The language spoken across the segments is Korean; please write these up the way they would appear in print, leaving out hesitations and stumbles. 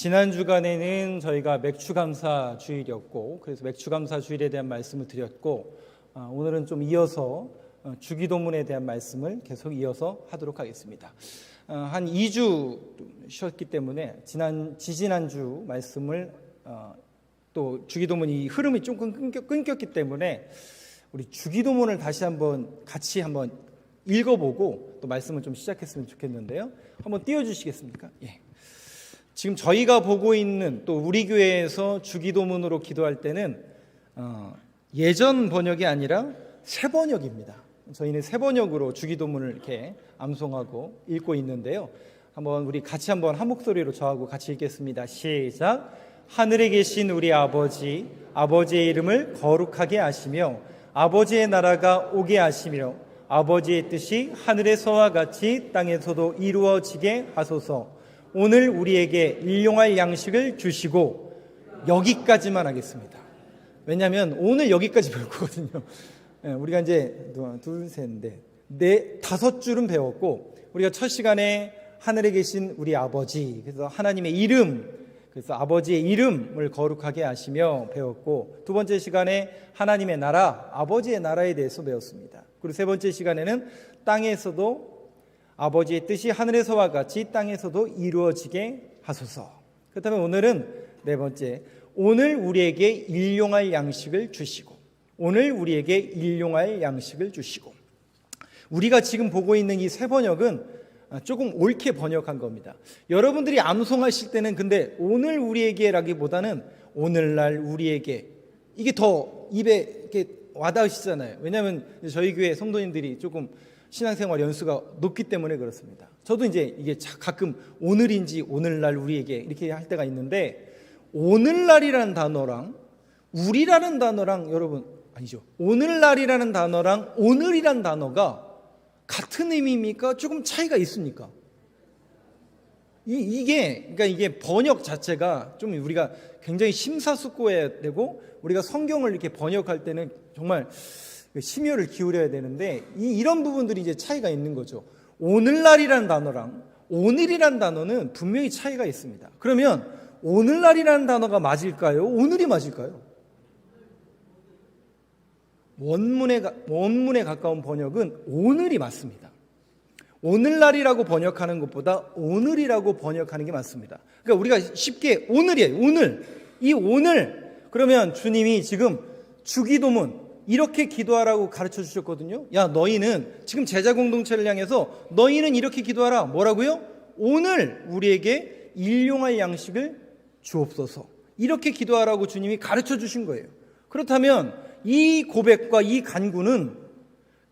지난 주간에는 저희가 맥주감사 주일이었고, 그래서 맥주감사 주일에 대한 말씀을 드렸고, 오늘은 좀 이어서 주기도문에 대한 말씀을 계속 이어서 하도록 하겠습니다. 한 2주 쉬었기 때문에 지지난주 말씀을 또 주기도문이 흐름이 조금 끊겼기 때문에 우리 주기도문을 다시 같이 한번 읽어보고 또 말씀을 좀 시작했으면 좋겠는데요. 한번 띄워주시겠습니까? 예. 지금 저희가 보고 있는 또 우리 교회에서 주기도문으로 기도할 때는 예전 번역이 아니라 새 번역입니다. 저희는 새 번역으로 주기도문을 이렇게 암송하고 읽고 있는데요. 한번 우리 같이 한번 한 목소리로 저하고 같이 읽겠습니다. 시작. 하늘에 계신 우리 아버지, 아버지의 이름을 거룩하게 하시며 아버지의 나라가 오게 하시며 아버지의 뜻이 하늘에서와 같이 땅에서도 이루어지게 하소서. 오늘 우리에게 일용할 양식을 주시고, 여기까지만 하겠습니다. 왜냐하면 오늘 여기까지 배울 거거든요. 우리가 이제 둘, 셋, 넷, 5줄은 배웠고, 우리가 첫 시간에 하늘에 계신 우리 아버지, 그래서 하나님의 이름, 그래서 아버지의 이름을 거룩하게 하시며 배웠고, 두 번째 시간에 하나님의 나라, 아버지의 나라에 대해서 배웠습니다. 그리고 세 번째 시간에는 땅에서도 아버지의 뜻이 하늘에서와 같이 땅에서도 이루어지게 하소서. 그렇다면 오늘은 네 번째, 오늘 우리에게 일용할 양식을 주시고, 오늘 우리에게 일용할 양식을 주시고. 우리가 지금 보고 있는 이 새 번역은 조금 옳게 번역한 겁니다. 여러분들이 암송하실 때는 근데 오늘 우리에게라기보다는 오늘날 우리에게, 이게 더 입에 이렇게 와닿으시잖아요. 왜냐하면 저희 교회 성도님들이 조금 신앙생활 연수가 높기 때문에 그렇습니다. 저도 이제 이게 가끔 오늘인지 오늘날 우리에게 이렇게 할 때가 있는데, 오늘날이라는 단어랑 우리라는 단어랑 여러분 아니죠. 오늘날이라는 단어랑 오늘이라는 단어가 같은 의미입니까? 조금 차이가 있습니까? 그러니까 이게 번역 자체가 좀 우리가 굉장히 심사숙고해야 되고, 우리가 성경을 이렇게 번역할 때는 정말 심혈을 기울여야 되는데, 이런 부분들이 이제 차이가 있는 거죠. 오늘날이라는 단어랑 오늘이라는 단어는 분명히 차이가 있습니다. 그러면 오늘날이라는 단어가 맞을까요? 오늘이 맞을까요? 원문에 가까운 번역은 오늘이 맞습니다. 오늘날이라고 번역하는 것보다 오늘이라고 번역하는 게 맞습니다. 그러니까 우리가 쉽게 오늘이에요. 오늘. 이 오늘. 그러면 주님이 지금 주기도문 이렇게 기도하라고 가르쳐 주셨거든요. 야, 너희는 지금 제자 공동체를 향해서 너희는 이렇게 기도하라. 뭐라고요? 오늘 우리에게 일용할 양식을 주옵소서. 이렇게 기도하라고 주님이 가르쳐 주신 거예요. 그렇다면 이 고백과 이 간구는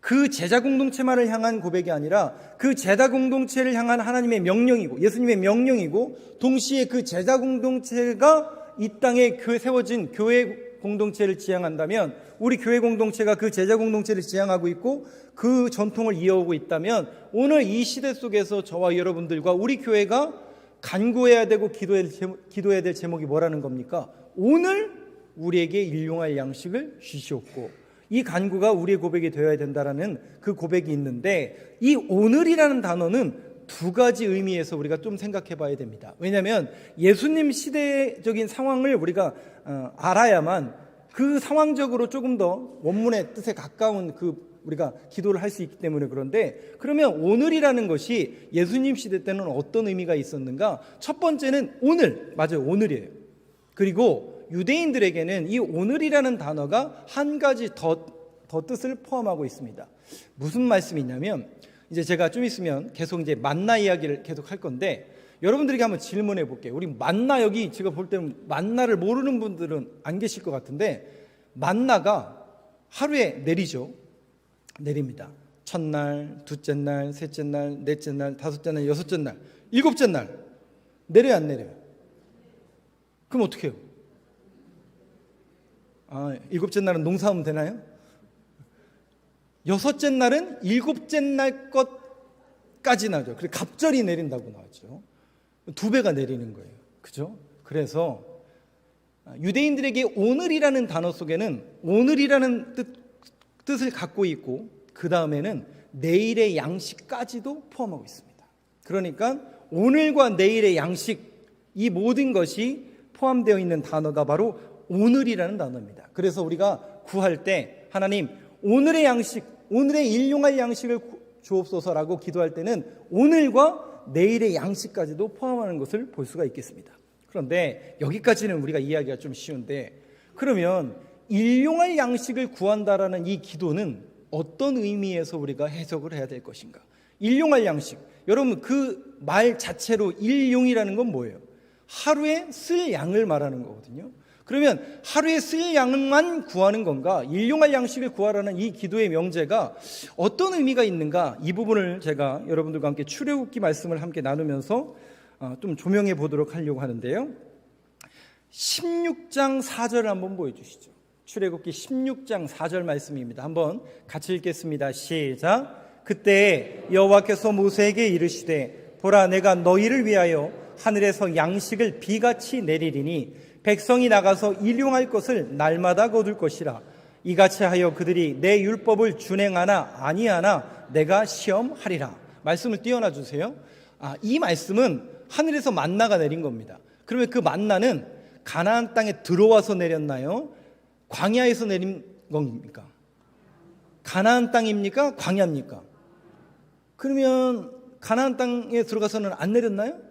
그 제자 공동체만을 향한 고백이 아니라 그 제자 공동체를 향한 하나님의 명령이고, 예수님의 명령이고, 동시에 그 제자 공동체가 이 땅에 세워진 교회 공동체를 지향한다면, 우리 교회 공동체가 그 제자 공동체를 지향하고 있고 그 전통을 이어오고 있다면, 오늘 이 시대 속에서 저와 여러분들과 우리 교회가 간구해야 되고 기도해야 될 제목이 뭐라는 겁니까? 오늘 우리에게 일용할 양식을 주시옵고. 이 간구가 우리의 고백이 되어야 된다라는 그 고백이 있는데, 이 오늘이라는 단어는 두 가지 의미에서 우리가 좀 생각해 봐야 됩니다. 왜냐하면 예수님 시대적인 상황을 우리가 알아야만 그 상황적으로 조금 더 원문의 뜻에 가까운 우리가 기도를 할 수 있기 때문에. 그런데 그러면 오늘이라는 것이 예수님 시대 때는 어떤 의미가 있었는가? 첫 번째는 오늘, 맞아요, 오늘이에요. 그리고 유대인들에게는 이 오늘이라는 단어가 한 가지 더 뜻을 포함하고 있습니다. 무슨 말씀이냐면, 이제 제가 좀 있으면 계속 이제 만나 이야기를 계속 할 건데, 여러분들에게 한번 질문해 볼게요. 우리 만나, 여기 제가 볼 때는 만나를 모르는 분들은 안 계실 것 같은데, 만나가 하루에 내리죠. 내립니다. 첫날, 둘째 날, 셋째 날, 넷째 날, 다섯째 날, 여섯째 날, 일곱째 날 내려요, 안 내려요? 그럼 어떻게 해요? 일곱째 날은 농사하면 되나요? 여섯째 날은 일곱째 날 것까지 나죠. 그리고 갑절이 내린다고 나왔죠. 2배가 내리는 거예요. 그죠? 그래서 유대인들에게 오늘이라는 단어 속에는 오늘이라는 뜻을 갖고 있고, 그 다음에는 내일의 양식까지도 포함하고 있습니다. 그러니까 오늘과 내일의 양식, 이 모든 것이 포함되어 있는 단어가 바로 오늘이라는 단어입니다. 그래서 우리가 구할 때 하나님 오늘의 양식, 오늘의 일용할 양식을 주옵소서라고 기도할 때는 오늘과 내일의 양식까지도 포함하는 것을 볼 수가 있겠습니다. 그런데 여기까지는 우리가 이해하기가 좀 쉬운데, 그러면 일용할 양식을 구한다라는 이 기도는 어떤 의미에서 우리가 해석을 해야 될 것인가? 일용할 양식, 여러분 그 말 자체로 일용이라는 건 뭐예요? 하루에 쓸 양을 말하는 거거든요. 그러면 하루에 쓸 양만 구하는 건가? 일용할 양식을 구하라는 이 기도의 명제가 어떤 의미가 있는가? 이 부분을 제가 여러분들과 함께 출애굽기 말씀을 함께 나누면서 좀 조명해 보도록 하려고 하는데요. 16장 4절을 한번 보여주시죠. 출애굽기 16장 4절 말씀입니다. 한번 같이 읽겠습니다. 시작. 그때 여호와께서 모세에게 이르시되 보라, 내가 너희를 위하여 하늘에서 양식을 비같이 내리리니 백성이 나가서 일용할 것을 날마다 거둘 것이라. 이같이 하여 그들이 내 율법을 준행하나 아니하나 내가 시험하리라. 말씀을 띄워놔 주세요. 이 말씀은 하늘에서 만나가 내린 겁니다. 그러면 그 만나는 가나안 땅에 들어와서 내렸나요? 광야에서 내린 겁니까? 가나안 땅입니까? 광야입니까? 그러면 가나안 땅에 들어가서는 안 내렸나요?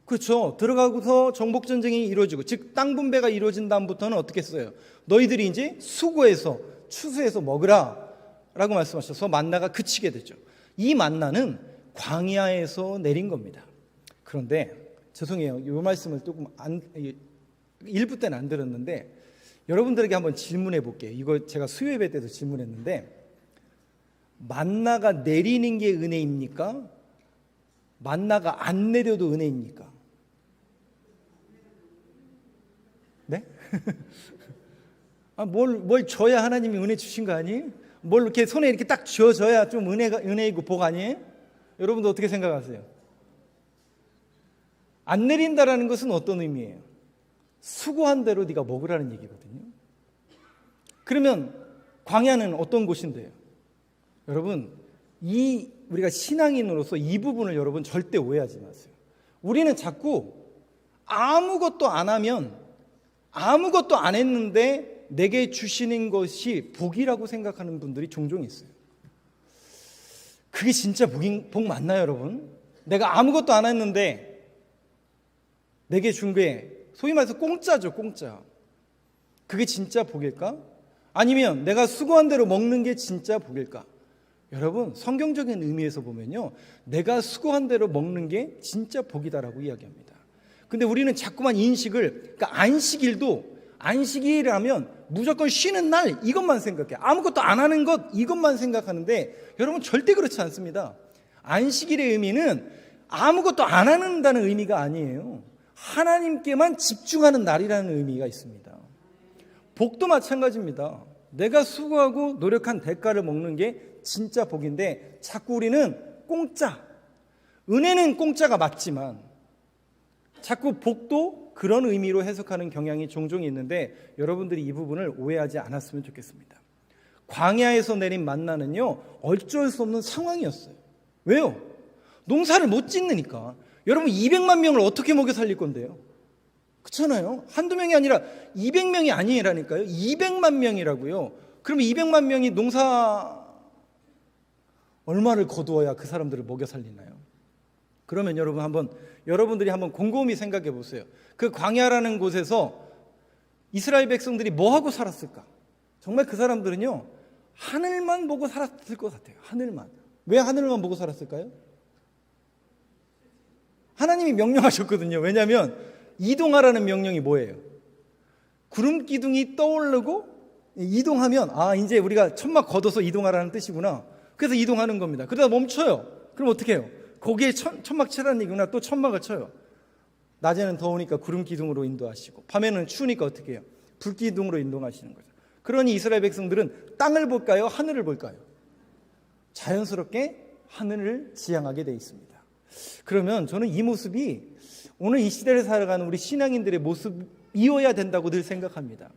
그렇죠. 들어가고서 정복전쟁이 이루어지고, 즉 땅 분배가 이루어진 다음부터는 어떻게 했어요? 너희들이 이제 수고해서 추수해서 먹으라 라고 말씀하셔서 만나가 그치게 되죠. 이 만나는 광야에서 내린 겁니다. 그런데 죄송해요, 이 말씀을 조금 일부 때는 안 들었는데 여러분들에게 한번 질문해 볼게요. 이거 제가 수요 예배 때도 질문했는데, 만나가 내리는 게 은혜입니까? 만나가 안 내려도 은혜입니까? 네? 뭘 줘야 하나님이 은혜 주신 거 아니에요? 뭘 이렇게 손에 이렇게 딱 쥐어줘야 좀 은혜이고 복 아니에요? 여러분도 어떻게 생각하세요? 안 내린다라는 것은 어떤 의미예요? 수고한 대로 네가 먹으라는 얘기거든요. 그러면 광야는 어떤 곳인데요? 여러분, 우리가 신앙인으로서 이 부분을 여러분 절대 오해하지 마세요. 우리는 자꾸 아무것도 안 하면, 아무것도 안 했는데 내게 주시는 것이 복이라고 생각하는 분들이 종종 있어요. 그게 진짜 복 맞나요, 여러분? 내가 아무것도 안 했는데 내게 준 게 소위 말해서 공짜죠, 공짜. 그게 진짜 복일까? 아니면 내가 수고한 대로 먹는 게 진짜 복일까? 여러분, 성경적인 의미에서 보면요, 내가 수고한 대로 먹는 게 진짜 복이다라고 이야기합니다. 근데 우리는 자꾸만 인식을, 그러니까 안식일이라면 무조건 쉬는 날 이것만 생각해. 아무것도 안 하는 것 이것만 생각하는데 여러분, 절대 그렇지 않습니다. 안식일의 의미는 아무것도 안 한다는 의미가 아니에요. 하나님께만 집중하는 날이라는 의미가 있습니다. 복도 마찬가지입니다. 내가 수고하고 노력한 대가를 먹는 게 진짜 복인데 자꾸 우리는 공짜, 은혜는 공짜가 맞지만 자꾸 복도 그런 의미로 해석하는 경향이 종종 있는데 여러분들이 이 부분을 오해하지 않았으면 좋겠습니다. 광야에서 내린 만나는요, 어쩔 수 없는 상황이었어요. 왜요? 농사를 못 짓으니까. 여러분, 200만 명을 어떻게 먹여 살릴 건데요? 그렇잖아요. 한두 명이 아니라 200명이 아니라니까요. 200만 명이라고요. 그러면 200만 명이 농사 얼마를 거두어야 그 사람들을 먹여 살리나요? 그러면 여러분들이 한번 곰곰이 생각해 보세요. 그 광야라는 곳에서 이스라엘 백성들이 뭐 하고 살았을까? 정말 그 사람들은요, 하늘만 보고 살았을 것 같아요. 하늘만. 왜 하늘만 보고 살았을까요? 하나님이 명령하셨거든요. 왜냐하면 이동하라는 명령이 뭐예요? 구름 기둥이 떠오르고 이동하면 이제 우리가 천막 걷어서 이동하라는 뜻이구나. 그래서 이동하는 겁니다. 그러다 멈춰요. 그럼 어떻게 해요? 거기에 천막 치라는 얘기구나. 또 천막을 쳐요. 낮에는 더우니까 구름 기둥으로 인도하시고, 밤에는 추우니까 어떻게 해요? 불 기둥으로 인도하시는 거죠. 그러니 이스라엘 백성들은 땅을 볼까요? 하늘을 볼까요? 자연스럽게 하늘을 지향하게 되어 있습니다. 그러면 저는 이 모습이 오늘 이 시대를 살아가는 우리 신앙인들의 모습이어야 된다고 늘 생각합니다.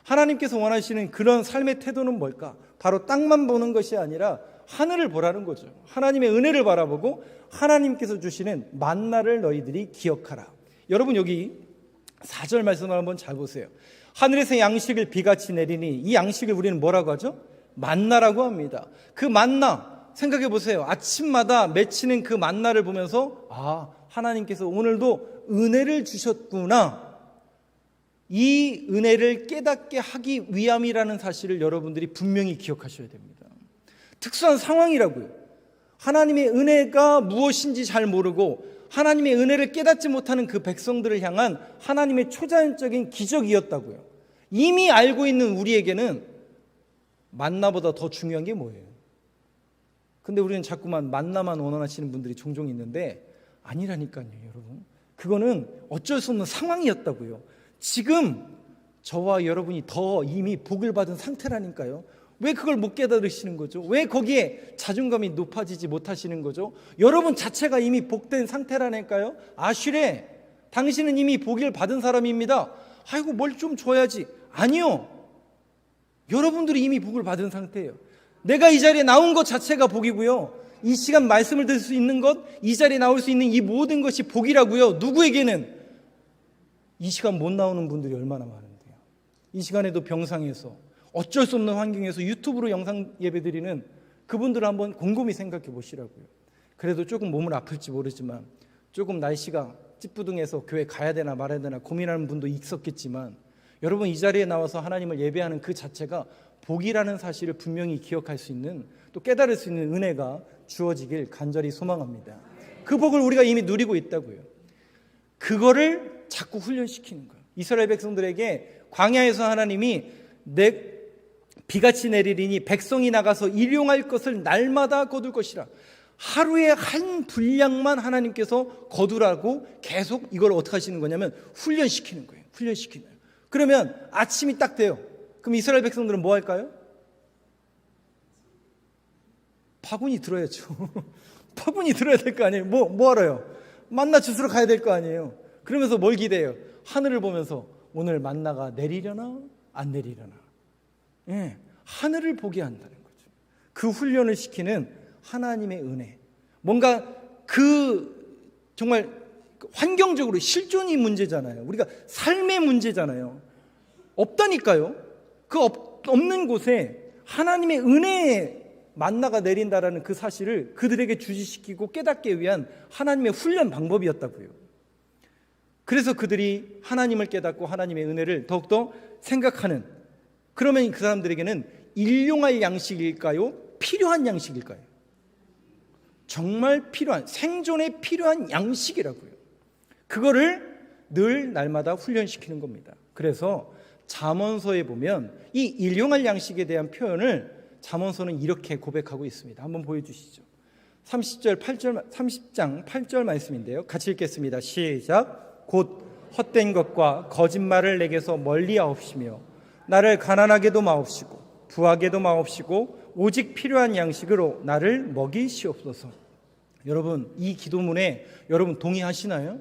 하나님께서 원하시는 그런 삶의 태도는 뭘까? 바로 땅만 보는 것이 아니라 하늘을 보라는 거죠. 하나님의 은혜를 바라보고 하나님께서 주시는 만나를 너희들이 기억하라. 여러분 여기 4절 말씀을 한번 잘 보세요. 하늘에서 양식을 비같이 내리니, 이 양식을 우리는 뭐라고 하죠? 만나라고 합니다. 그 만나 생각해 보세요. 아침마다 맺히는 그 만나를 보면서 하나님께서 오늘도 은혜를 주셨구나, 이 은혜를 깨닫게 하기 위함이라는 사실을 여러분들이 분명히 기억하셔야 됩니다. 특수한 상황이라고요. 하나님의 은혜가 무엇인지 잘 모르고 하나님의 은혜를 깨닫지 못하는 그 백성들을 향한 하나님의 초자연적인 기적이었다고요. 이미 알고 있는 우리에게는 만나보다 더 중요한 게 뭐예요? 근데 우리는 자꾸만 만나만 원하시는 분들이 종종 있는데 아니라니까요, 여러분. 그거는 어쩔 수 없는 상황이었다고요. 지금 저와 여러분이 더 이미 복을 받은 상태라니까요. 왜 그걸 못 깨달으시는 거죠? 왜 거기에 자존감이 높아지지 못하시는 거죠? 여러분 자체가 이미 복된 상태라니까요. 아슈레, 당신은 이미 복을 받은 사람입니다. 아이고 뭘 좀 줘야지. 아니요, 여러분들이 이미 복을 받은 상태예요. 내가 이 자리에 나온 것 자체가 복이고요, 이 시간 말씀을 들을 수 있는 것, 이 자리에 나올 수 있는 이 모든 것이 복이라고요. 누구에게는? 이 시간 못 나오는 분들이 얼마나 많은데요. 이 시간에도 병상에서 어쩔 수 없는 환경에서 유튜브로 영상 예배드리는 그분들을 한번 곰곰이 생각해 보시라고요. 그래도 조금 몸을 아플지 모르지만, 조금 날씨가 찌뿌둥해서 교회 가야 되나 말아야 되나 고민하는 분도 있었겠지만, 여러분 이 자리에 나와서 하나님을 예배하는 그 자체가 복이라는 사실을 분명히 기억할 수 있는, 또 깨달을 수 있는 은혜가 주어지길 간절히 소망합니다. 그 복을 우리가 이미 누리고 있다고요. 그거를 자꾸 훈련시키는 거예요. 이스라엘 백성들에게 광야에서 하나님이 비같이 내리리니 백성이 나가서 일용할 것을 날마다 거둘 것이라, 하루에 한 분량만 하나님께서 거두라고 계속 이걸 어떻게 하시는 거냐면 훈련시키는 거예요. 훈련시키는 거예요. 그러면 아침이 딱 돼요. 그럼 이스라엘 백성들은 뭐 할까요? 바구니 들어야죠. 바구니 들어야 될 거 아니에요. 뭐 하러요? 만나 주스러 가야 될 거 아니에요. 그러면서 뭘 기대해요? 하늘을 보면서 오늘 만나가 내리려나 안 내리려나. 하늘을 보게 한다는 거죠. 그 훈련을 시키는 하나님의 은혜. 뭔가 정말 환경적으로 실존이 문제잖아요. 우리가 삶의 문제잖아요. 없다니까요. 그 없는 곳에 하나님의 은혜에 만나가 내린다라는 그 사실을 그들에게 주지시키고 깨닫게 위한 하나님의 훈련 방법이었다고요. 그래서 그들이 하나님을 깨닫고 하나님의 은혜를 더욱더 생각하는, 그러면 그 사람들에게는 일용할 양식일까요? 필요한 양식일까요? 정말 필요한, 생존에 필요한 양식이라고요. 그거를 늘 날마다 훈련시키는 겁니다. 그래서 잠언서에 보면 이 일용할 양식에 대한 표현을 잠언서는 이렇게 고백하고 있습니다. 한번 보여주시죠. 30장 8절 말씀인데요. 같이 읽겠습니다. 시작. 곧 헛된 것과 거짓말을 내게서 멀리 하옵시며 나를 가난하게도 마옵시고 부하게도 마옵시고 오직 필요한 양식으로 나를 먹이시옵소서. 여러분 이 기도문에 여러분 동의하시나요?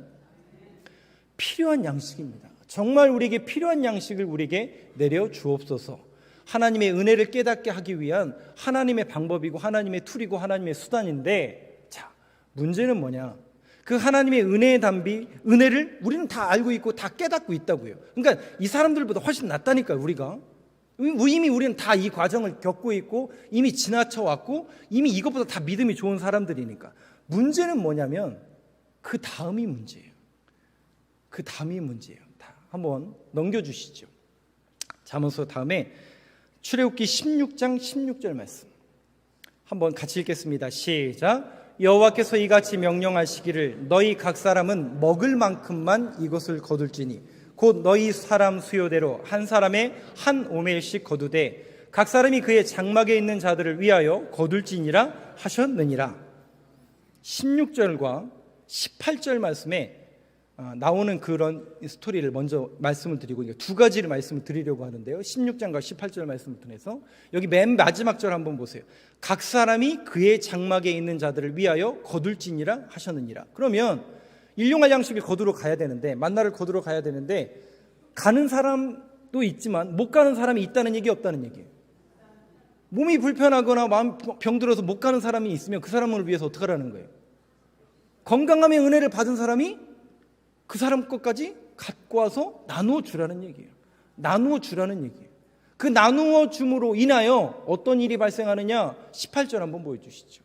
필요한 양식입니다. 정말 우리에게 필요한 양식을 우리에게 내려 주옵소서. 하나님의 은혜를 깨닫게 하기 위한 하나님의 방법이고 하나님의 툴이고 하나님의 수단인데, 자, 문제는 뭐냐? 그 하나님의 은혜의 단비, 은혜를 우리는 다 알고 있고 다 깨닫고 있다고요. 그러니까 이 사람들보다 훨씬 낫다니까요. 우리가 이미 우리는 다 이 과정을 겪고 있고 이미 지나쳐 왔고 이미 이것보다 다 믿음이 좋은 사람들이니까. 문제는 뭐냐면 그 다음이 문제예요. 그 다음이 문제예요. 한번 넘겨주시죠. 잠언서 다음에 출애굽기 16장 16절 말씀 한번 같이 읽겠습니다. 시작. 여호와께서 이같이 명령하시기를 너희 각 사람은 먹을 만큼만 이것을 거둘지니 곧 너희 사람 수요대로 한 사람의 한 오멜씩 거두되 각 사람이 그의 장막에 있는 자들을 위하여 거둘지니라 하셨느니라. 16절과 18절 말씀에 나오는 그런 스토리를 먼저 말씀을 드리고 두 가지를 말씀을 드리려고 하는데요. 16장과 18절 말씀을 통해서 여기 맨 마지막 절 한번 보세요. 각 사람이 그의 장막에 있는 자들을 위하여 거둘지니라 하셨느니라. 그러면 일용할 양식을 거두러 가야 되는데, 만나를 거두러 가야 되는데 가는 사람도 있지만 못 가는 사람이 있다는 얘기 없다는 얘기예요. 몸이 불편하거나 마음 병들어서 못 가는 사람이 있으면 그 사람을 위해서 어떻게 하라는 거예요? 건강함의 은혜를 받은 사람이 그 사람 것까지 갖고 와서 나누어 주라는 얘기예요. 나누어 주라는 얘기예요. 그 나누어 줌으로 인하여 어떤 일이 발생하느냐? 18절 한번 보여주시죠.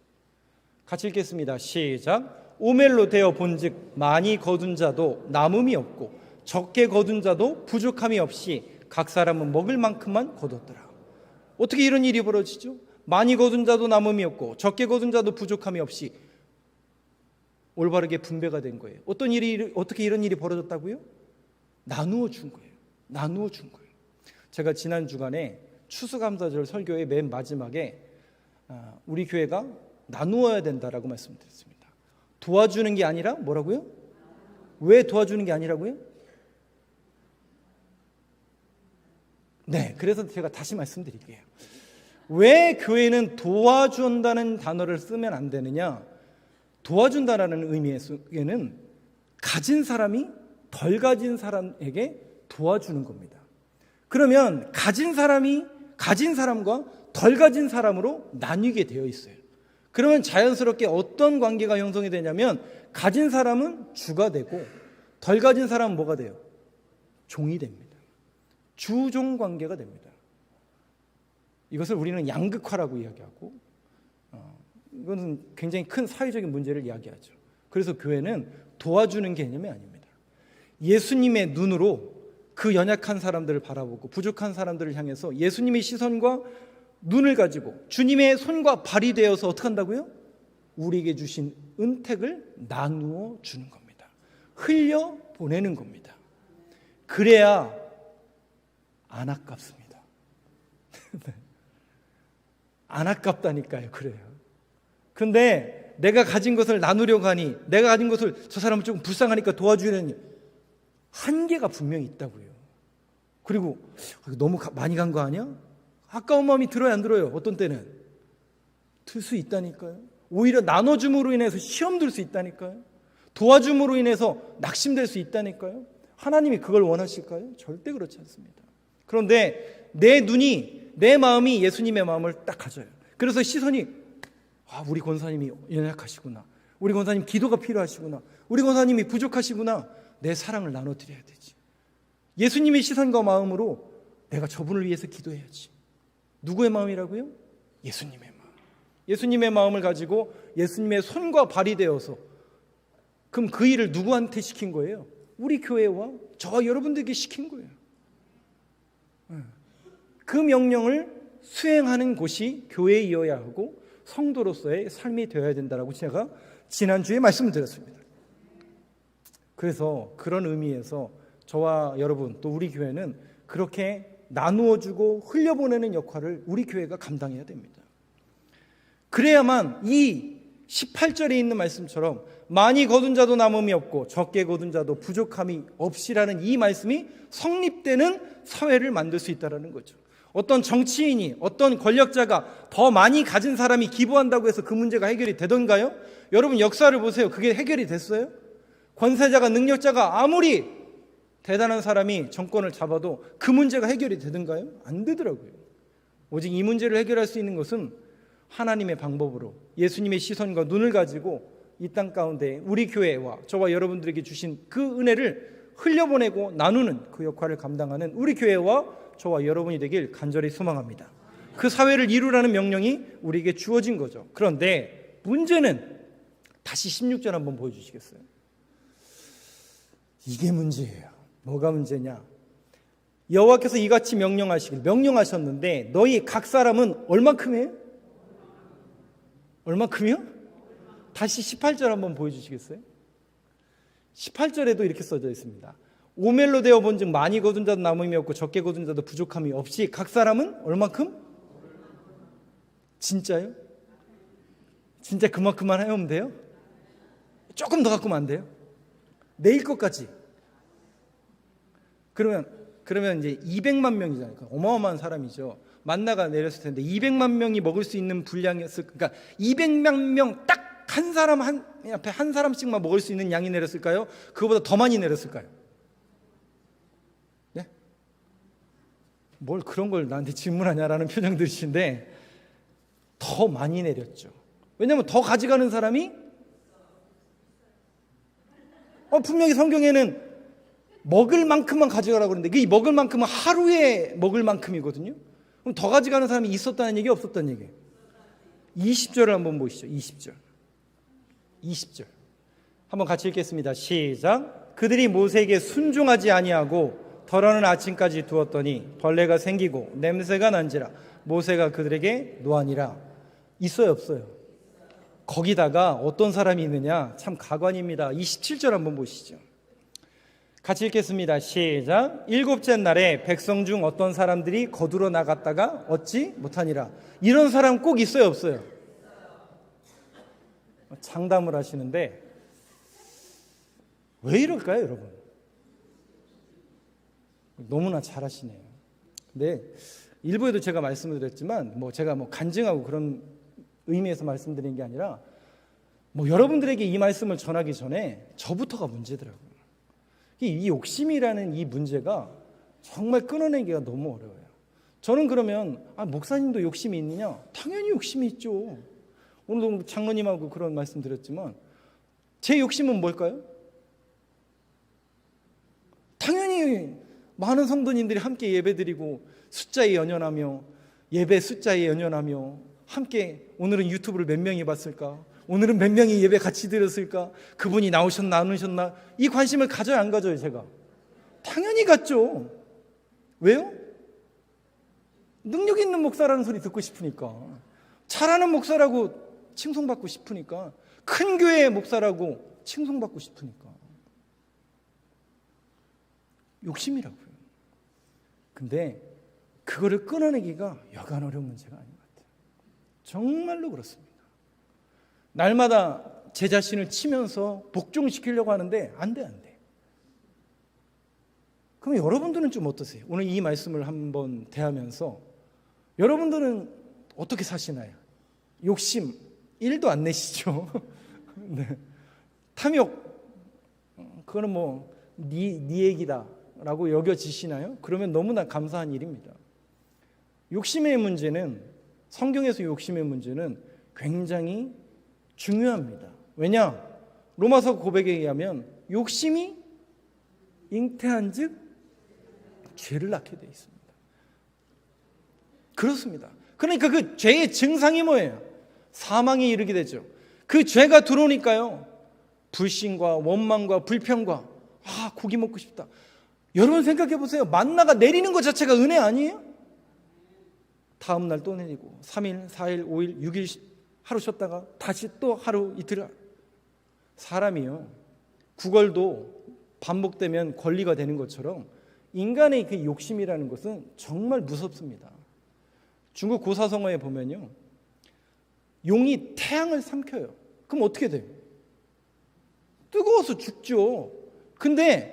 같이 읽겠습니다. 시작. 오멜로 되어 본즉 많이 거둔 자도 남음이 없고 적게 거둔 자도 부족함이 없이 각 사람은 먹을 만큼만 거뒀더라. 어떻게 이런 일이 벌어지죠? 많이 거둔 자도 남음이 없고 적게 거둔 자도 부족함이 없이 올바르게 분배가 된 거예요. 어떻게 이런 일이 벌어졌다고요? 나누어 준 거예요. 나누어 준 거예요. 제가 지난 주간에 추수감사절 설교의 맨 마지막에 우리 교회가 나누어야 된다라고 말씀드렸습니다. 도와주는 게 아니라 뭐라고요? 왜 도와주는 게 아니라고요? 네, 그래서 제가 다시 말씀드릴게요. 왜 교회는 도와준다는 단어를 쓰면 안 되느냐? 도와준다라는 의미에는 가진 사람이 덜 가진 사람에게 도와주는 겁니다. 그러면 가진 사람이 가진 사람과 덜 가진 사람으로 나뉘게 되어 있어요. 그러면 자연스럽게 어떤 관계가 형성이 되냐면 가진 사람은 주가 되고 덜 가진 사람은 뭐가 돼요? 종이 됩니다. 주종 관계가 됩니다. 이것을 우리는 양극화라고 이야기하고 이것은 굉장히 큰 사회적인 문제를 이야기하죠. 그래서 교회는 도와주는 개념이 아닙니다. 예수님의 눈으로 그 연약한 사람들을 바라보고 부족한 사람들을 향해서 예수님의 시선과 눈을 가지고 주님의 손과 발이 되어서 어떻게 한다고요? 우리에게 주신 은택을 나누어 주는 겁니다. 흘려 보내는 겁니다. 그래야 안 아깝습니다. 안 아깝다니까요. 그래요. 근데 내가 가진 것을 나누려고 하니 내가 가진 것을 저 사람은 조금 불쌍하니까 도와주려니 한계가 분명히 있다고요. 그리고 너무 많이 간 거 아니야? 아까운 마음이 들어요, 안 들어요? 어떤 때는 들 수 있다니까요. 오히려 나눠줌으로 인해서 시험 들 수 있다니까요. 도와줌으로 인해서 낙심될 수 있다니까요. 하나님이 그걸 원하실까요? 절대 그렇지 않습니다. 그런데 내 눈이 내 마음이 예수님의 마음을 딱 가져요. 그래서 시선이 우리 권사님이 연약하시구나. 우리 권사님 기도가 필요하시구나. 우리 권사님이 부족하시구나. 내 사랑을 나눠드려야 되지. 예수님의 시선과 마음으로 내가 저분을 위해서 기도해야지. 누구의 마음이라고요? 예수님의 마음. 예수님의 마음을 가지고 예수님의 손과 발이 되어서 그럼 그 일을 누구한테 시킨 거예요? 우리 교회와 저와 여러분들에게 시킨 거예요. 그 명령을 수행하는 곳이 교회이어야 하고 성도로서의 삶이 되어야 된다라고 제가 지난주에 말씀을 드렸습니다. 그래서 그런 의미에서 저와 여러분 또 우리 교회는 그렇게 나누어주고 흘려보내는 역할을 우리 교회가 감당해야 됩니다. 그래야만 이 18절에 있는 말씀처럼 많이 거둔 자도 남음이 없고 적게 거둔 자도 부족함이 없이라는 이 말씀이 성립되는 사회를 만들 수 있다는 거죠. 어떤 정치인이 어떤 권력자가 더 많이 가진 사람이 기부한다고 해서 그 문제가 해결이 되던가요? 여러분 역사를 보세요. 그게 해결이 됐어요? 권세자가 능력자가 아무리 대단한 사람이 정권을 잡아도 그 문제가 해결이 되던가요? 안 되더라고요. 오직 이 문제를 해결할 수 있는 것은 하나님의 방법으로 예수님의 시선과 눈을 가지고 이 땅 가운데 우리 교회와 저와 여러분들에게 주신 그 은혜를 흘려보내고 나누는 그 역할을 감당하는 우리 교회와 저와 여러분이 되길 간절히 소망합니다. 그 사회를 이루라는 명령이 우리에게 주어진 거죠. 그런데 문제는 다시 16절 한번 보여주시겠어요? 이게 문제예요. 뭐가 문제냐? 여호와께서 이같이 명령하셨는데 너희 각 사람은 얼만큼이에요? 얼만큼이요? 다시 18절 한번 보여주시겠어요? 18절에도 이렇게 써져 있습니다. 오멜로 되어 본즉 많이 거둔 자도 남음이 없고 적게 거둔 자도 부족함이 없이 각 사람은 얼만큼? 진짜요? 진짜 그만큼만 해오면 돼요? 조금 더 갖고 오면 안 돼요? 내일 것까지. 그러면 이제 200만 명이잖아요. 어마어마한 사람이죠. 만나가 내렸을 텐데 200만 명이 먹을 수 있는 분량이었을, 그러니까 200만 명 딱 한 사람 앞에 한 사람씩만 먹을 수 있는 양이 내렸을까요? 그거보다 더 많이 내렸을까요? 네? 뭘 그런 걸 나한테 질문하냐라는 표정들이신데 더 많이 내렸죠. 왜냐하면 더 가져가는 사람이 분명히 성경에는 먹을 만큼만 가져가라고 그러는데 이 먹을 만큼은 하루에 먹을 만큼이거든요. 그럼 더 가져가는 사람이 있었다는 얘기 없었다는 얘기예요. 20절을 한번 보시죠. 20절 한번 같이 읽겠습니다. 시작. 그들이 모세에게 순종하지 아니하고 덜어는 아침까지 두었더니 벌레가 생기고 냄새가 난지라 모세가 그들에게 노하니라. 있어요 없어요? 거기다가 어떤 사람이 있느냐, 참 가관입니다. 27절 한번 보시죠. 같이 읽겠습니다. 시작. 일곱째 날에 백성 중 어떤 사람들이 거두러 나갔다가 얻지 못하니라. 이런 사람 꼭 있어요 없어요? 장담을 하시는데 왜 이럴까요 여러분? 너무나 잘하시네요. 근데 일부에도 제가 말씀을 드렸지만 제가 간증하고 그런 의미에서 말씀드린 게 아니라 여러분들에게 이 말씀을 전하기 전에 저부터가 문제더라고요. 이 욕심이라는 이 문제가 정말 끊어내기가 너무 어려워요. 저는 그러면 목사님도 욕심이 있느냐? 당연히 욕심이 있죠. 오늘도 장로님하고 그런 말씀 드렸지만 제 욕심은 뭘까요? 당연히 많은 성도님들이 함께 예배드리고 숫자에 연연하며 예배 숫자에 연연하며 함께 오늘은 유튜브를 몇 명이 봤을까? 오늘은 몇 명이 예배 같이 드렸을까? 그분이 나오셨나 안 오셨나? 이 관심을 가져야 안 가져요 제가? 당연히 갖죠. 왜요? 능력 있는 목사라는 소리 듣고 싶으니까, 잘하는 목사라고 칭송받고 싶으니까, 큰 교회의 목사라고 칭송받고 싶으니까. 욕심이라고요. 근데 그거를 끊어내기가 여간 어려운 문제가 아닌 것 같아요. 정말로 그렇습니다. 날마다 제 자신을 치면서 복종시키려고 하는데 안 돼. 그럼 여러분들은 좀 어떠세요? 오늘 이 말씀을 한번 대하면서 여러분들은 어떻게 사시나요? 욕심 1도 안 내시죠? 네. 탐욕, 그거는 네 얘기다 라고 여겨지시나요? 그러면 너무나 감사한 일입니다. 욕심의 문제는, 성경에서 욕심의 문제는 굉장히 중요합니다. 왜냐? 로마서 고백에 의하면 욕심이 잉태한 즉 죄를 낳게 되어 있습니다. 그렇습니다. 그러니까 그 죄의 증상이 뭐예요? 사망에 이르게 되죠. 그 죄가 들어오니까요, 불신과 원망과 불평과 고기 먹고 싶다. 여러분 생각해 보세요. 만나가 내리는 것 자체가 은혜 아니에요? 다음 날 또 내리고 3일, 4일, 5일, 6일 하루 쉬었다가 다시 또 하루 이틀. 사람이요, 구걸도 반복되면 권리가 되는 것처럼 인간의 그 욕심이라는 것은 정말 무섭습니다. 중국 고사성어에 보면요, 용이 태양을 삼켜요. 그럼 어떻게 돼요? 뜨거워서 죽죠. 근데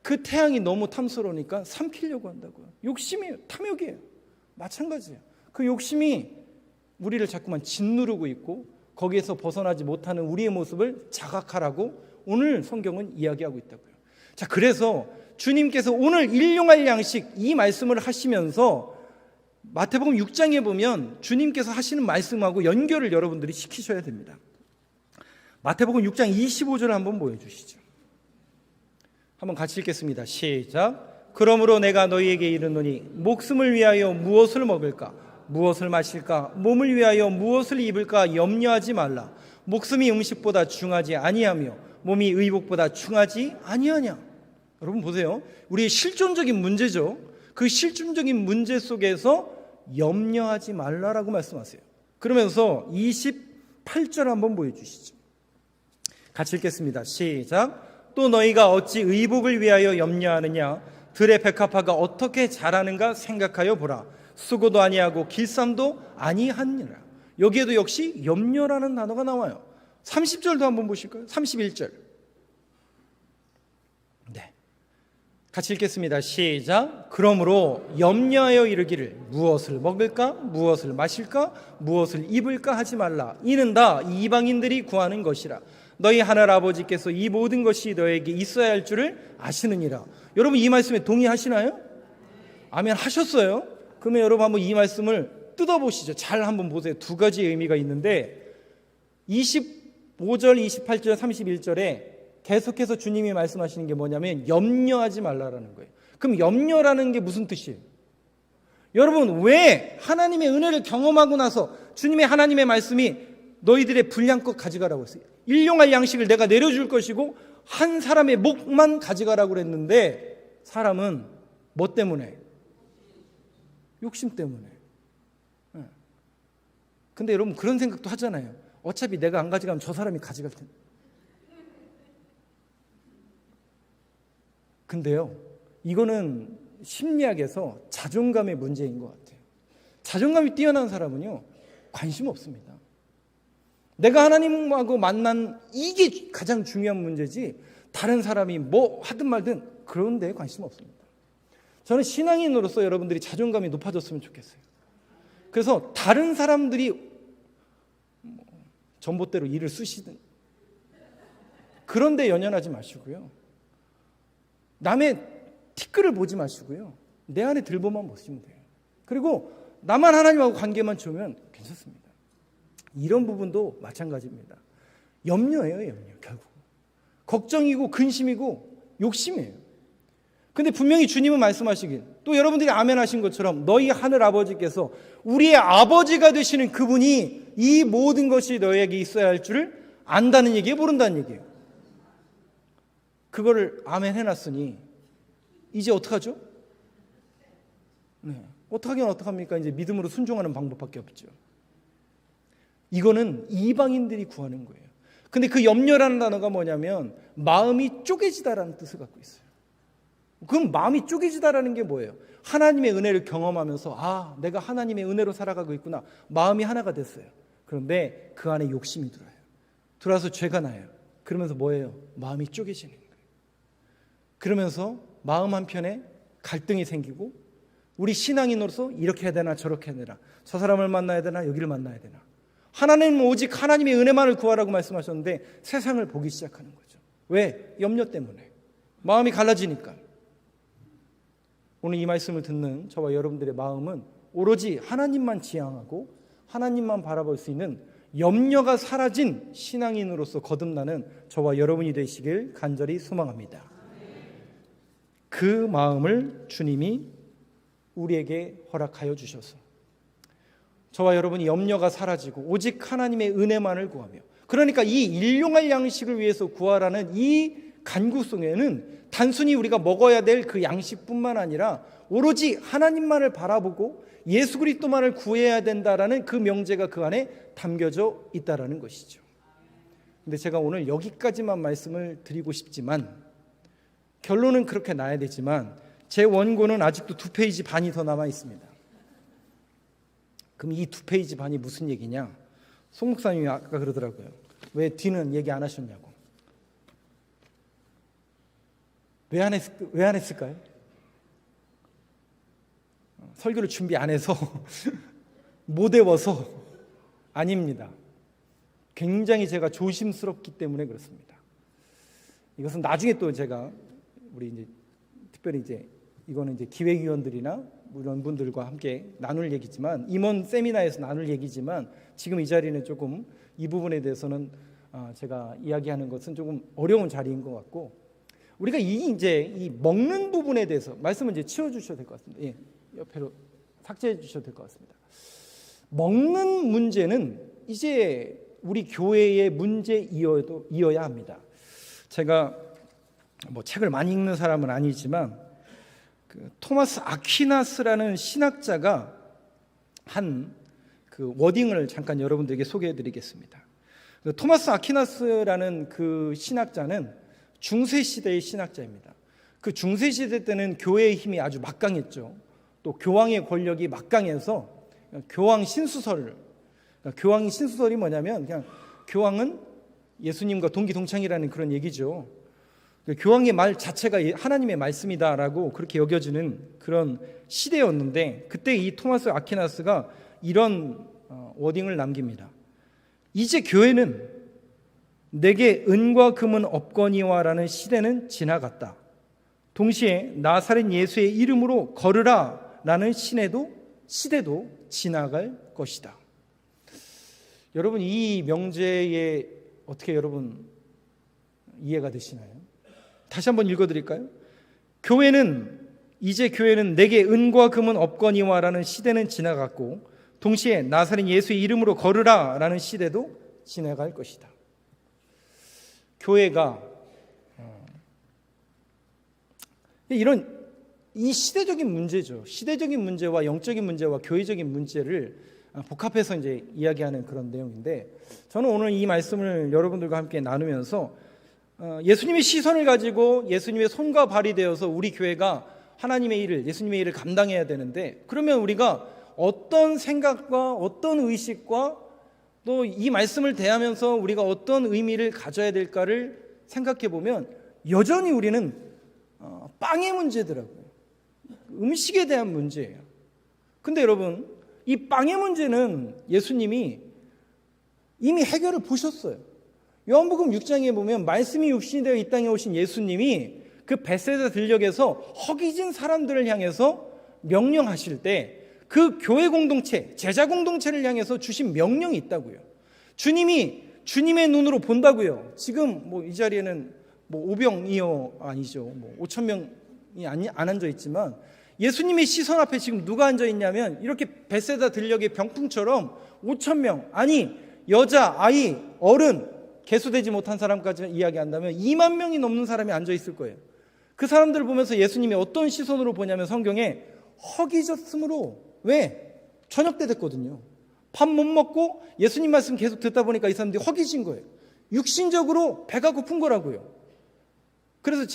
그 태양이 너무 탐스러우니까 삼키려고 한다고요. 욕심이에요. 탐욕이에요. 마찬가지예요. 그 욕심이 우리를 자꾸만 짓누르고 있고 거기에서 벗어나지 못하는 우리의 모습을 자각하라고 오늘 성경은 이야기하고 있다고요. 자, 그래서 주님께서 오늘 일용할 양식 이 말씀을 하시면서 마태복음 6장에 보면 주님께서 하시는 말씀하고 연결을 여러분들이 시키셔야 됩니다. 마태복음 6장 25절을 한번 보여주시죠. 한번 같이 읽겠습니다. 시작. 그러므로 내가 너희에게 이르노니 목숨을 위하여 무엇을 먹을까? 무엇을 마실까? 몸을 위하여 무엇을 입을까? 염려하지 말라. 목숨이 음식보다 중하지 아니하며 몸이 의복보다 중하지 아니하냐. 여러분 보세요. 우리의 실존적인 문제죠. 그 실존적인 문제 속에서 염려하지 말라라고 말씀하세요. 그러면서 28절 한번 보여주시죠. 같이 읽겠습니다. 시작. 또 너희가 어찌 의복을 위하여 염려하느냐? 들의 백합화가 어떻게 자라는가 생각하여 보라. 수고도 아니하고 길쌈도 아니하니라. 여기에도 역시 염려라는 단어가 나와요. 30절도 한번 보실까요? 31절. 네, 같이 읽겠습니다. 시작. 그러므로 염려하여 이르기를 무엇을 먹을까? 무엇을 마실까? 무엇을 입을까? 하지 말라. 이는 다 이방인들이 구하는 것이라. 너희 하늘 아버지께서 이 모든 것이 너에게 있어야 할 줄을 아시느니라. 여러분 이 말씀에 동의하시나요? 아멘 하셨어요? 그러면 여러분 한번 이 말씀을 뜯어보시죠. 잘 한번 보세요. 두 가지 의미가 있는데 25절, 28절, 31절에 계속해서 주님이 말씀하시는 게 뭐냐면 염려하지 말라라는 거예요. 그럼 염려라는 게 무슨 뜻이에요? 여러분, 왜 하나님의 은혜를 경험하고 나서 주님의 하나님의 말씀이 너희들의 분량껏 가져가라고 했어요. 일용할 양식을 내가 내려줄 것이고 한 사람의 목만 가져가라고 그랬는데 사람은 뭐 때문에? 욕심 때문에. 근데 여러분 그런 생각도 하잖아요. 어차피 내가 안 가져가면 저 사람이 가져갈 텐데. 근데요, 이거는 심리학에서 자존감의 문제인 것 같아요. 자존감이 뛰어난 사람은요, 관심 없습니다. 내가 하나님하고 만난 이게 가장 중요한 문제지 다른 사람이 뭐 하든 말든 그런 데에 관심 없습니다. 저는 신앙인으로서 여러분들이 자존감이 높아졌으면 좋겠어요. 그래서 다른 사람들이 전봇대로 일을 쓰시든 그런 데 연연하지 마시고요. 남의 티끌을 보지 마시고요. 내 안에 들보만 보시면 돼요. 그리고 나만 하나님하고 관계만 좋으면 괜찮습니다. 이런 부분도 마찬가지입니다. 염려예요, 염려. 결국 걱정이고 근심이고 욕심이에요. 근데 분명히 주님은 말씀하시길, 또 여러분들이 아멘 하신 것처럼 너희 하늘 아버지께서 우리의 아버지가 되시는 그분이 이 모든 것이 너희에게 있어야 할 줄을 안다는 얘기예요, 모른다는 얘기예요? 그거를 아멘 해놨으니 이제 어떡하죠? 네. 어떡하긴 어떡합니까? 이제 믿음으로 순종하는 방법밖에 없죠. 이거는 이방인들이 구하는 거예요. 근데 그 염려라는 단어가 뭐냐면 마음이 쪼개지다라는 뜻을 갖고 있어요. 그럼 마음이 쪼개지다라는 게 뭐예요? 하나님의 은혜를 경험하면서 아, 내가 하나님의 은혜로 살아가고 있구나. 마음이 하나가 됐어요. 그런데 그 안에 욕심이 들어요. 들어와서 죄가 나요. 그러면서 뭐예요? 마음이 쪼개지는 거예요. 그러면서 마음 한편에 갈등이 생기고 우리 신앙인으로서 이렇게 해야 되나 저렇게 해야 되나, 저 사람을 만나야 되나 여기를 만나야 되나. 하나님은 오직 하나님의 은혜만을 구하라고 말씀하셨는데 세상을 보기 시작하는 거죠. 왜? 염려 때문에. 마음이 갈라지니까. 오늘 이 말씀을 듣는 저와 여러분들의 마음은 오로지 하나님만 지향하고 하나님만 바라볼 수 있는 염려가 사라진 신앙인으로서 거듭나는 저와 여러분이 되시길 간절히 소망합니다. 그 마음을 주님이 우리에게 허락하여 주셔서 저와 여러분이 염려가 사라지고 오직 하나님의 은혜만을 구하며, 그러니까 이 일용할 양식을 위해서 구하라는 이 간구송에는 단순히 우리가 먹어야 될 그 양식뿐만 아니라 오로지 하나님만을 바라보고 예수 그리스도만을 구해야 된다라는 그 명제가 그 안에 담겨져 있다라는 것이죠. 근데 제가 오늘 여기까지만 말씀을 드리고 싶지만, 결론은 그렇게 나야 되지만 제 원고는 아직도 2페이지 반이 더 남아 있습니다. 그럼 이 2페이지 반이 무슨 얘기냐? 송 목사님이 아까 그러더라고요. 왜 뒤는 얘기 안 하셨냐고. 왜 안 했을까요? 설교를 준비 안 해서 못 외워서 아닙니다. 굉장히 제가 조심스럽기 때문에 그렇습니다. 이것은 나중에 또 제가 우리 이제 특별히 이제 이거는 이제 기획위원들이나 이런 분들과 함께 나눌 얘기지만, 임원 세미나에서 나눌 얘기지만 지금 이 자리는 조금 이 부분에 대해서는 제가 이야기하는 것은 조금 어려운 자리인 것 같고, 우리가 이 먹는 부분에 대해서 말씀을 이제 치워주셔도 될 것 같습니다. 예, 옆으로 삭제해 주셔도 될 것 같습니다. 먹는 문제는 이제 우리 교회의 문제이어야 합니다. 제가 뭐 책을 많이 읽는 사람은 아니지만 그 토마스 아퀴나스라는 신학자가 한 그 워딩을 잠깐 여러분들에게 소개해드리겠습니다. 그 토마스 아퀴나스라는 그 신학자는 중세 시대의 신학자입니다. 그 중세 시대 때는 교회의 힘이 아주 막강했죠. 또 교황의 권력이 막강해서 교황 신수설이 뭐냐면 그냥 교황은 예수님과 동기동창이라는 그런 얘기죠. 교황의 말 자체가 하나님의 말씀이다라고 그렇게 여겨지는 그런 시대였는데, 그때 이 토마스 아퀴나스가 이런 워딩을 남깁니다. 이제 교회는 내게 은과 금은 없거니와라는 시대는 지나갔다. 동시에 나사렛 예수의 이름으로 걸으라라는 시대도 지나갈 것이다. 여러분, 이 명제에 어떻게 여러분 이해가 되시나요? 다시 한번 읽어드릴까요? 이제 교회는 내게 은과 금은 없거니와 라는 시대는 지나갔고 동시에 나사렛 예수의 이름으로 걸으라 라는 시대도 지나갈 것이다. 교회가 이런 이 시대적인 문제죠. 시대적인 문제와 영적인 문제와 교회적인 문제를 복합해서 이제 이야기하는 그런 내용인데, 저는 오늘 이 말씀을 여러분들과 함께 나누면서 예수님의 시선을 가지고 예수님의 손과 발이 되어서 우리 교회가 하나님의 일을, 예수님의 일을 감당해야 되는데, 그러면 우리가 어떤 생각과 어떤 의식과 또 이 말씀을 대하면서 우리가 어떤 의미를 가져야 될까를 생각해 보면 여전히 우리는 빵의 문제더라고요. 음식에 대한 문제예요. 근데 여러분, 이 빵의 문제는 예수님이 이미 해결을 보셨어요. 요한복음 6장에 보면 말씀이 육신이 되어 이 땅에 오신 예수님이 그 베세다 들녘에서 허기진 사람들을 향해서 명령하실 때 그 교회 공동체, 제자 공동체를 향해서 주신 명령이 있다고요. 주님이 주님의 눈으로 본다고요. 지금 이 자리에는 5병이요 아니죠. 5천 명이 안 앉아 있지만 예수님의 시선 앞에 지금 누가 앉아 있냐면 이렇게 베세다 들녘의 병풍처럼 5천 명, 아니 여자, 아이, 어른, 계수되지 못한 사람까지 이야기한다면 2만 명이 넘는 사람이 앉아 있을 거예요. 그 사람들을 보면서 예수님이 어떤 시선으로 보냐면 성경에 허기졌으므로, 왜? 저녁 때 됐거든요. 밥 못 먹고 예수님 말씀 계속 듣다 보니까 이 사람들이 허기진 거예요. 육신적으로 배가 고픈 거라고요. 그래서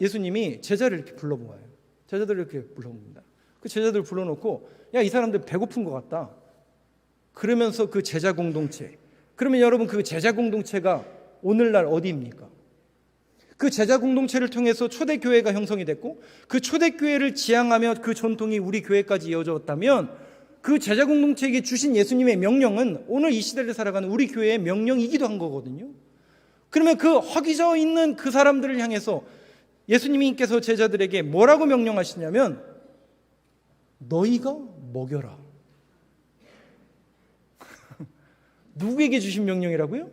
예수님이 제자를 이렇게 불러모아요. 제자들을 이렇게 불러봅니다. 그 제자들 불러놓고, 야, 이 사람들 배고픈 것 같다. 그러면서 그 제자 공동체, 그러면 여러분 그 제자 공동체가 오늘날 어디입니까? 그 제자 공동체를 통해서 초대교회가 형성이 됐고 그 초대교회를 지향하며 그 전통이 우리 교회까지 이어졌다면 그 제자 공동체에게 주신 예수님의 명령은 오늘 이 시대를 살아가는 우리 교회의 명령이기도 한 거거든요. 그러면 그 허기져 있는 그 사람들을 향해서 예수님께서 제자들에게 뭐라고 명령하시냐면 너희가 먹여라. 누구에게 주신 명령이라고요?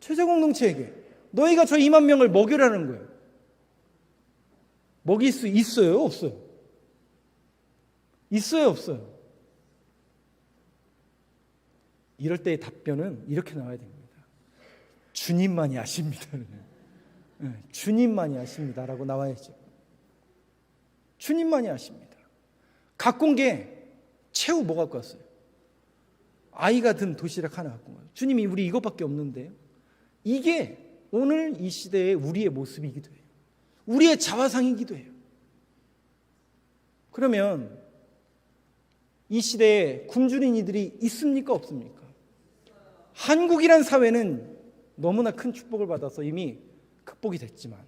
제자 공동체에게. 너희가 저 2만 명을 먹이라는 거예요. 먹일 수 있어요? 없어요? 있어요? 없어요? 이럴 때의 답변은 이렇게 나와야 됩니다. 주님만이 아십니다. 주님만이 아십니다라고 나와야죠. 주님만이 아십니다. 갖고 온 게 최후 뭐 갖고 왔어요? 아이가 든 도시락 하나 갖고 와요. 주님이 우리 이것밖에 없는데요. 이게 오늘 이 시대의 우리의 모습이기도 해요. 우리의 자화상이기도 해요. 그러면 이 시대에 굶주린 이들이 있습니까? 없습니까? 한국이란 사회는 너무나 큰 축복을 받아서 이미 극복이 됐지만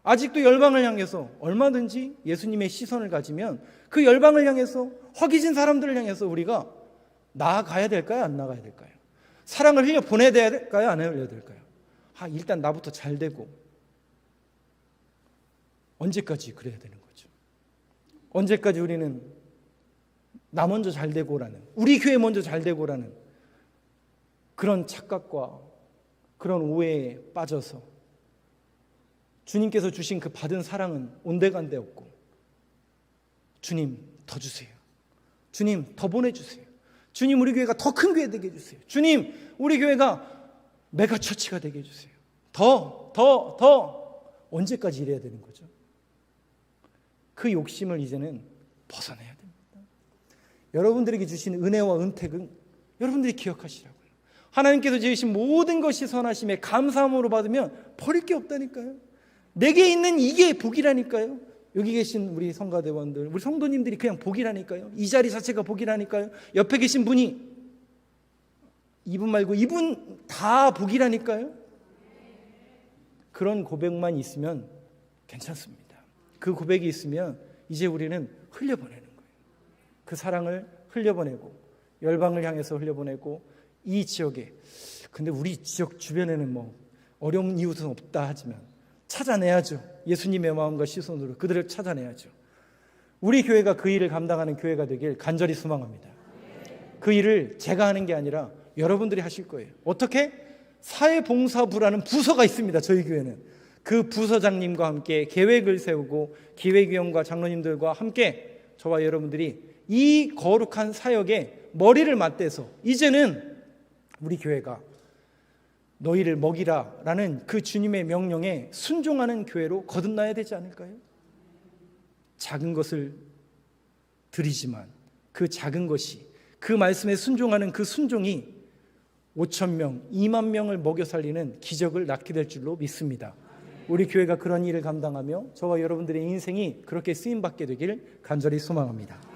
아직도 열방을 향해서 얼마든지 예수님의 시선을 가지면 그 열방을 향해서 허기진 사람들을 향해서 우리가 나아가야 될까요? 안 나가야 될까요? 사랑을 흘려 보내야 될까요? 안 흘려야 될까요? 일단 나부터 잘 되고. 언제까지 그래야 되는 거죠? 언제까지 우리는 나 먼저 잘 되고라는, 우리 교회 먼저 잘 되고라는 그런 착각과 그런 오해에 빠져서 주님께서 주신 그 받은 사랑은 온데간데 없고, 주님 더 주세요. 주님 더 보내주세요. 주님 우리 교회가 더 큰 교회 되게 해주세요. 주님 우리 교회가 메가처치가 되게 해주세요. 더 언제까지 이래야 되는 거죠? 그 욕심을 이제는 벗어내야 됩니다. 여러분들에게 주신 은혜와 은택은 여러분들이 기억하시라고요. 하나님께서 지으신 모든 것이 선하심에 감사함으로 받으면 버릴 게 없다니까요. 내게 있는 이게 복이라니까요. 여기 계신 우리 성가대원들, 우리 성도님들이 그냥 복이라니까요. 이 자리 자체가 복이라니까요. 옆에 계신 분이 이분 말고 이분 다 복이라니까요. 그런 고백만 있으면 괜찮습니다. 그 고백이 있으면 이제 우리는 흘려보내는 거예요. 그 사랑을 흘려보내고 열방을 향해서 흘려보내고 이 지역에, 근데 우리 지역 주변에는 어려운 이웃은 없다 하지만 찾아내야죠. 예수님의 마음과 시선으로 그들을 찾아내야죠. 우리 교회가 그 일을 감당하는 교회가 되길 간절히 소망합니다. 그 일을 제가 하는 게 아니라 여러분들이 하실 거예요. 어떻게? 사회봉사부라는 부서가 있습니다. 저희 교회는. 그 부서장님과 함께 계획을 세우고 기획위원과 장로님들과 함께 저와 여러분들이 이 거룩한 사역에 머리를 맞대서 이제는 우리 교회가 너희를 먹이라 라는 그 주님의 명령에 순종하는 교회로 거듭나야 되지 않을까요? 작은 것을 드리지만 그 작은 것이, 그 말씀에 순종하는 그 순종이 5,000명, 2만 명을 먹여 살리는 기적을 낳게 될 줄로 믿습니다. 우리 교회가 그런 일을 감당하며 저와 여러분들의 인생이 그렇게 쓰임받게 되길 간절히 소망합니다.